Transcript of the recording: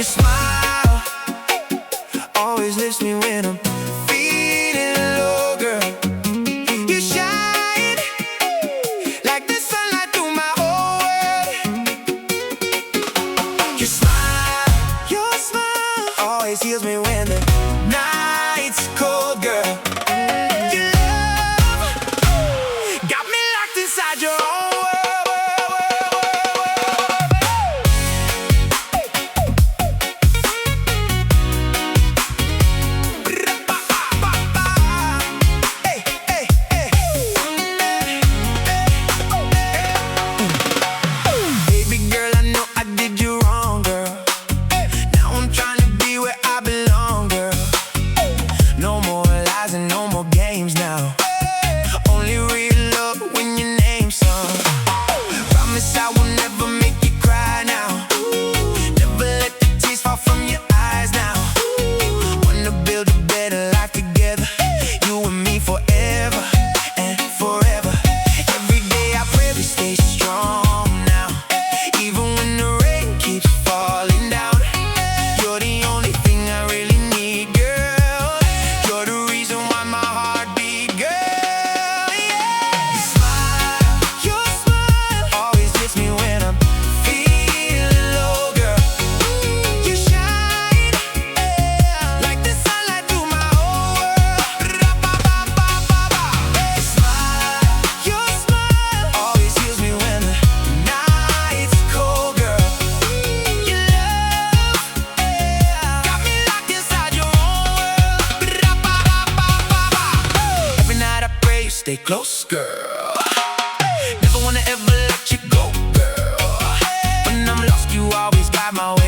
Your smile always lifts me when I'm feeling low, girl. You shine like the sunlight through my whole world. Your smile always heals me when the night's cold, girl. Your love got me locked inside your own stay close, girl. Never wanna ever let you go, girl. When I'm lost, you always guide my way.